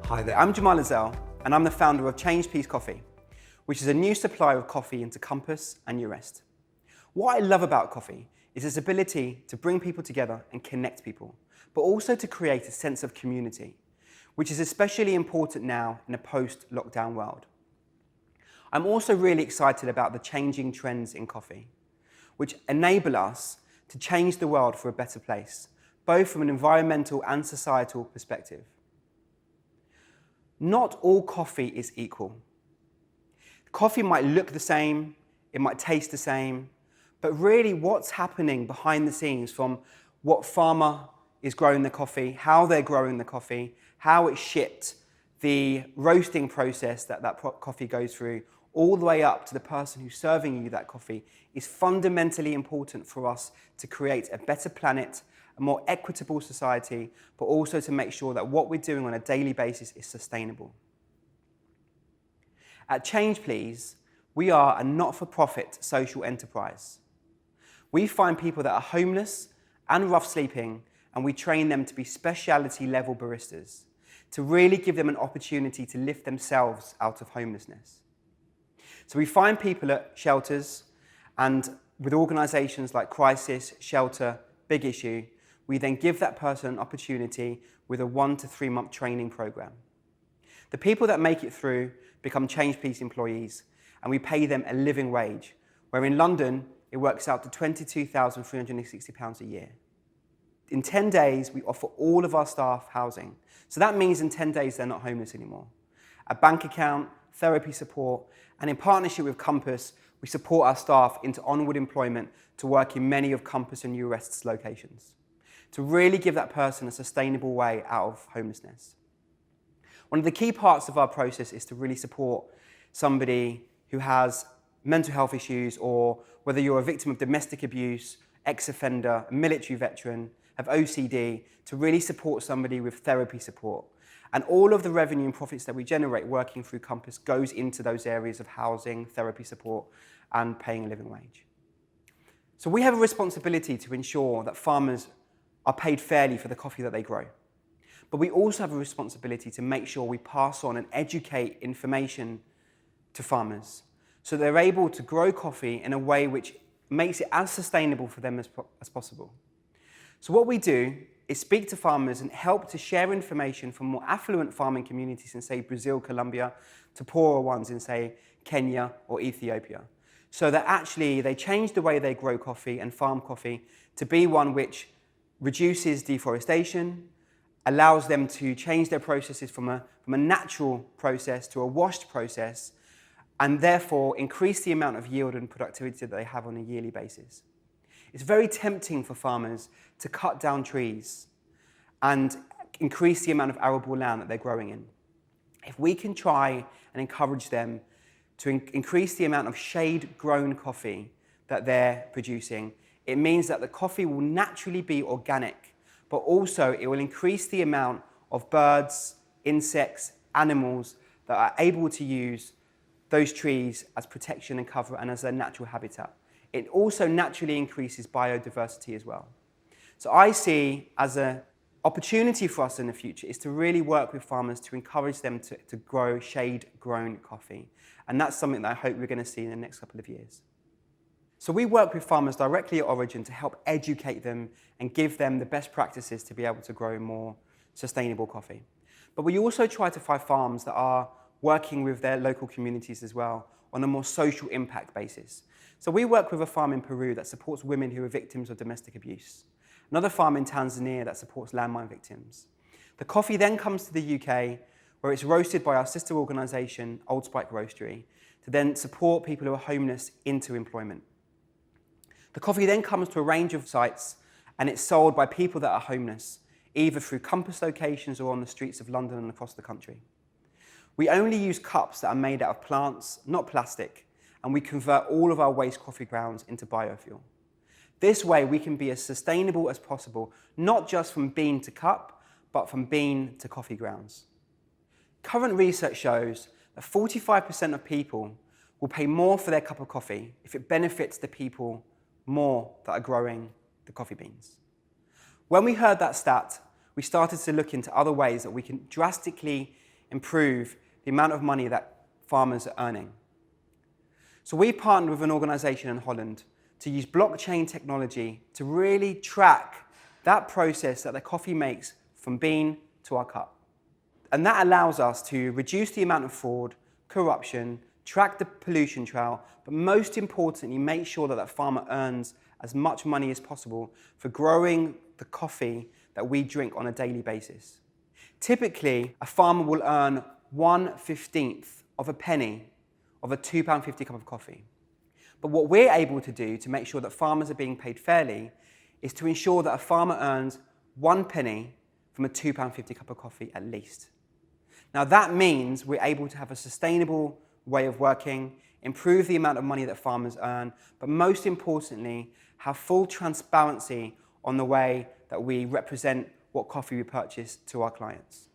Hi there, I'm Cemal Ezal, and I'm the founder of Change Peace Coffee, which is a new supplier of coffee into Compass and Urest. What I love about coffee is its ability to bring people together and connect people, but also to create a sense of community, which is especially important now in a post-lockdown world. I'm also really excited about the changing trends in coffee, which enable us to change the world for a better place, both from an environmental and societal perspective. Not all coffee is equal. Coffee might look the same, it might taste the same, but really what's happening behind the scenes, from what farmer is growing the coffee, how they're growing the coffee, how it's shipped, the roasting process that coffee goes through, all the way up to the person who's serving you that coffee, is fundamentally important for us to create a better planet, a more equitable society, but also to make sure that what we're doing on a daily basis is sustainable. At Change Please, we are a not-for-profit social enterprise. We find people that are homeless and rough sleeping, and we train them to be specialty level baristas, to really give them an opportunity to lift themselves out of homelessness. So we find people at shelters, and with organisations like Crisis, Shelter, Big Issue, we then give that person an opportunity with a 1 to 3 month training program. The people that make it through become Change Peace employees, and we pay them a living wage, where in London it works out to £22,360 a year. In 10 days, we offer all of our staff housing. So that means in 10 days they're not homeless anymore. A bank account, therapy support, and in partnership with Compass, we support our staff into onward employment to work in many of Compass and Urest's locations, to really give that person a sustainable way out of homelessness. One of the key parts of our process is to really support somebody who has mental health issues, or whether you're a victim of domestic abuse, ex-offender, a military veteran, have OCD, to really support somebody with therapy support. And all of the revenue and profits that we generate working through Compass goes into those areas of housing, therapy support, and paying a living wage. So we have a responsibility to ensure that farmers are paid fairly for the coffee that they grow. But we also have a responsibility to make sure we pass on and educate information to farmers, so they're able to grow coffee in a way which makes it as sustainable for them as possible. So what we do is speak to farmers and help to share information from more affluent farming communities in, say, Brazil, Colombia, to poorer ones in, say, Kenya or Ethiopia, so that actually they change the way they grow coffee and farm coffee to be one which reduces deforestation, allows them to change their processes from a natural process to a washed process, and therefore increase the amount of yield and productivity that they have on a yearly basis. It's very tempting for farmers to cut down trees and increase the amount of arable land that they're growing in. If we can try and encourage them to increase the amount of shade-grown coffee that they're producing, it means that the coffee will naturally be organic, but also it will increase the amount of birds, insects, animals that are able to use those trees as protection and cover and as their natural habitat. It also naturally increases biodiversity as well. So I see as an opportunity for us in the future is to really work with farmers to encourage them to grow shade-grown coffee. And that's something that I hope we're going to see in the next couple of years. So we work with farmers directly at origin to help educate them and give them the best practices to be able to grow more sustainable coffee. But we also try to find farms that are working with their local communities as well on a more social impact basis. So we work with a farm in Peru that supports women who are victims of domestic abuse. Another farm in Tanzania that supports landmine victims. The coffee then comes to the UK, where it's roasted by our sister organisation, Old Spike Roastery, to then support people who are homeless into employment. The coffee then comes to a range of sites, and it's sold by people that are homeless, either through Compass locations or on the streets of London and across the country. We only use cups that are made out of plants, not plastic, and we convert all of our waste coffee grounds into biofuel. This way we can be as sustainable as possible, not just from bean to cup, but from bean to coffee grounds. Current research shows that 45% of people will pay more for their cup of coffee if it benefits the people more that are growing the coffee beans. When we heard that stat, we started to look into other ways that we can drastically improve the amount of money that farmers are earning. So we partnered with an organisation in Holland to use blockchain technology to really track that process that the coffee makes from bean to our cup. And that allows us to reduce the amount of fraud, corruption, track the pollution trail, but most importantly, make sure that that farmer earns as much money as possible for growing the coffee that we drink on a daily basis. Typically, a farmer will earn 1/15 of a penny of a £2.50 cup of coffee. But what we're able to do to make sure that farmers are being paid fairly is to ensure that a farmer earns 1 penny from a £2.50 cup of coffee at least. Now that means we're able to have a sustainable way of working, improve the amount of money that farmers earn, but most importantly, have full transparency on the way that we represent what coffee we purchase to our clients.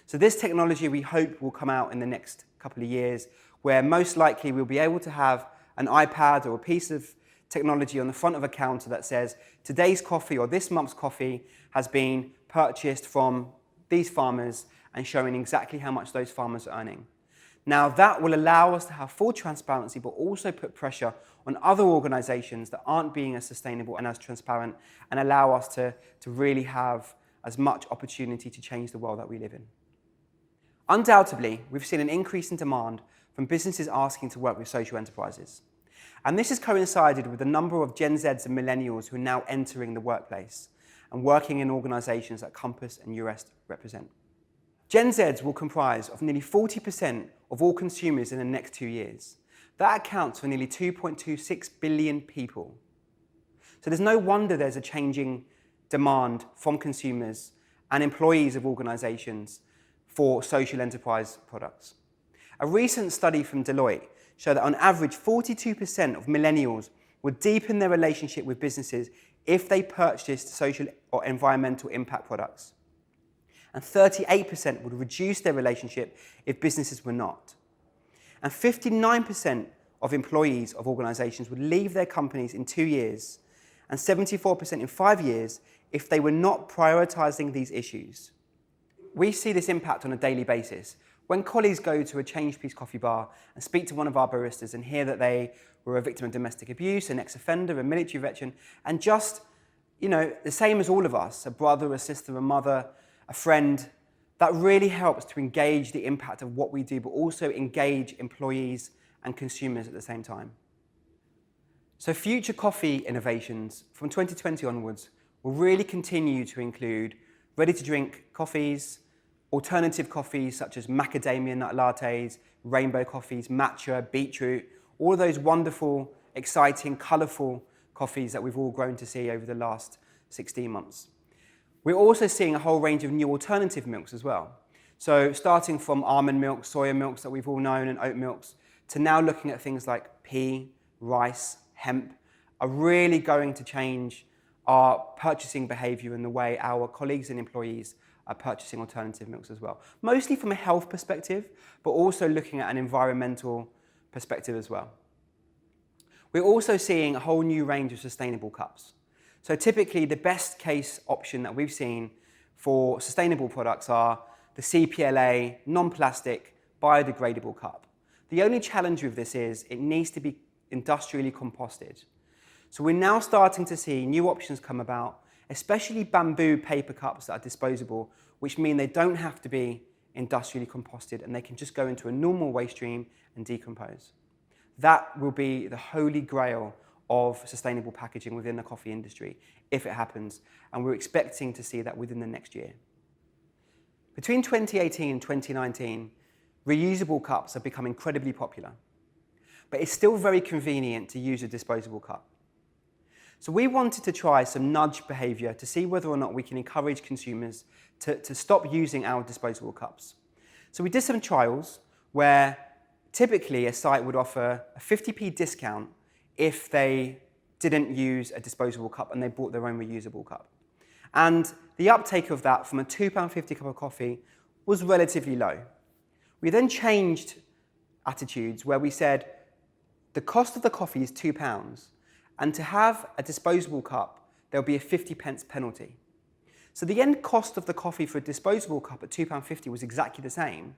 So this technology we hope will come out in the next couple of years, where most likely we'll be able to have an iPad or a piece of technology on the front of a counter that says today's coffee or this month's coffee has been purchased from these farmers and showing exactly how much those farmers are earning. Now that will allow us to have full transparency, but also put pressure on other organisations that aren't being as sustainable and as transparent, and allow us to really have as much opportunity to change the world that we live in. Undoubtedly, we've seen an increase in demand from businesses asking to work with social enterprises. And this has coincided with the number of Gen Zs and millennials who are now entering the workplace and working in organisations that Compass and US represent. Gen Zs will comprise of nearly 40% of all consumers in the next 2 years. That accounts for nearly 2.26 billion people. So there's no wonder there's a changing demand from consumers and employees of organisations for social enterprise products. A recent study from Deloitte showed that on average 42% of millennials would deepen their relationship with businesses if they purchased social or environmental impact products. And 38% would reduce their relationship if businesses were not. And 59% of employees of organisations would leave their companies in 2 years, and 74% in 5 years if they were not prioritising these issues. We see this impact on a daily basis. When colleagues go to a Change Peace coffee bar and speak to one of our baristas and hear that they were a victim of domestic abuse, an ex-offender, a military veteran, and just, the same as all of us, a brother, a sister, a mother, a friend, that really helps to engage the impact of what we do, but also engage employees and consumers at the same time. So future coffee innovations from 2020 onwards will really continue to include ready-to-drink coffees, alternative coffees such as macadamia nut lattes, rainbow coffees, matcha, beetroot, all of those wonderful, exciting, colourful coffees that we've all grown to see over the last 16 months. We're also seeing a whole range of new alternative milks as well. So starting from almond milk, soya milks that we've all known, and oat milks, to now looking at things like pea, rice, hemp, are really going to change our purchasing behaviour and the way our colleagues and employees are purchasing alternative milks as well. Mostly from a health perspective, but also looking at an environmental perspective as well. We're also seeing a whole new range of sustainable cups. So typically the best case option that we've seen for sustainable products are the CPLA, non-plastic, biodegradable cup. The only challenge with this is it needs to be industrially composted. So we're now starting to see new options come about, especially bamboo paper cups that are disposable, which mean they don't have to be industrially composted and they can just go into a normal waste stream and decompose. That will be the holy grail of sustainable packaging within the coffee industry, if it happens, and we're expecting to see that within the next year. Between 2018 and 2019, reusable cups have become incredibly popular, but it's still very convenient to use a disposable cup. So we wanted to try some nudge behaviour to see whether or not we can encourage consumers to stop using our disposable cups. So we did some trials where typically a site would offer a 50p discount if they didn't use a disposable cup and they bought their own reusable cup. And the uptake of that from a £2.50 cup of coffee was relatively low. We then changed attitudes where we said the cost of the coffee is £2, and to have a disposable cup, there'll be a 50p penalty. So the end cost of the coffee for a disposable cup at £2.50 was exactly the same,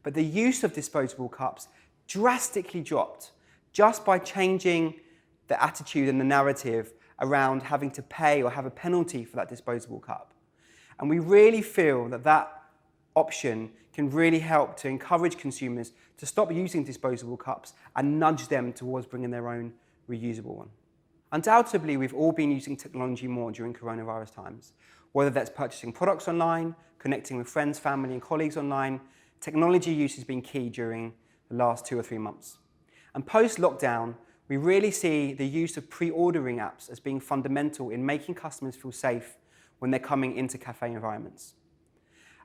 but the use of disposable cups drastically dropped just by changing the attitude and the narrative around having to pay or have a penalty for that disposable cup. And we really feel that that option can really help to encourage consumers to stop using disposable cups and nudge them towards bringing their own reusable one. Undoubtedly, we've all been using technology more during coronavirus times. Whether that's purchasing products online, connecting with friends, family and colleagues online, technology use has been key during the last 2 or 3 months. And post-lockdown, we really see the use of pre-ordering apps as being fundamental in making customers feel safe when they're coming into cafe environments.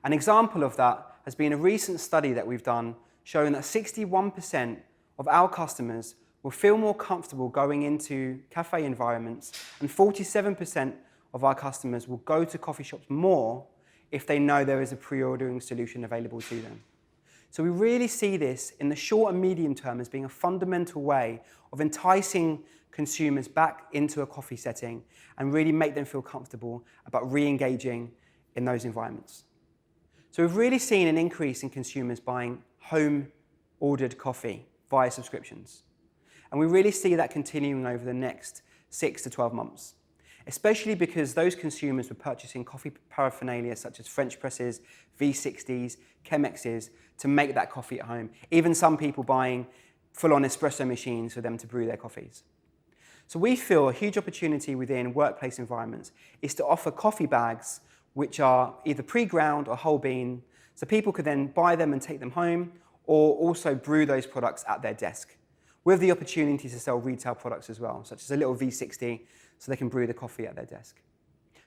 An example of that has been a recent study that we've done showing that 61% of our customers will feel more comfortable going into cafe environments, and 47% of our customers will go to coffee shops more if they know there is a pre-ordering solution available to them. So we really see this in the short and medium term as being a fundamental way of enticing consumers back into a coffee setting and really make them feel comfortable about re-engaging in those environments. So we've really seen an increase in consumers buying home-ordered coffee via subscriptions. And we really see that continuing over the next 6 to 12 months, especially because those consumers were purchasing coffee paraphernalia such as French presses, V60s, Chemexes to make that coffee at home. Even some people buying full-on espresso machines for them to brew their coffees. So we feel a huge opportunity within workplace environments is to offer coffee bags which are either pre-ground or whole bean, so people could then buy them and take them home, or also brew those products at their desk, with the opportunity to sell retail products as well, such as a little V60, so they can brew the coffee at their desk.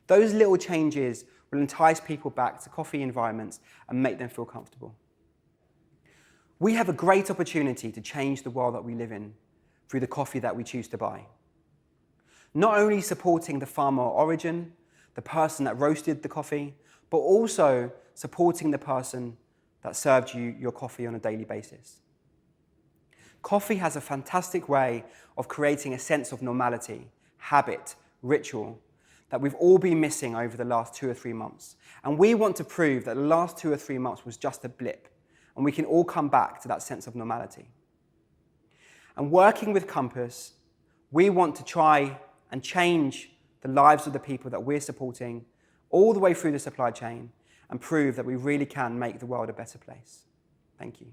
Those little changes will entice people back to coffee environments and make them feel comfortable. We have a great opportunity to change the world that we live in through the coffee that we choose to buy. Not only supporting the farmer of origin, the person that roasted the coffee, but also supporting the person that served you your coffee on a daily basis. Coffee has a fantastic way of creating a sense of normality, habit, ritual that we've all been missing over the last 2 or 3 months. And we want to prove that the last 2 or 3 months was just a blip, and we can all come back to that sense of normality. And working with Compass, we want to try and change the lives of the people that we're supporting all the way through the supply chain and prove that we really can make the world a better place. Thank you.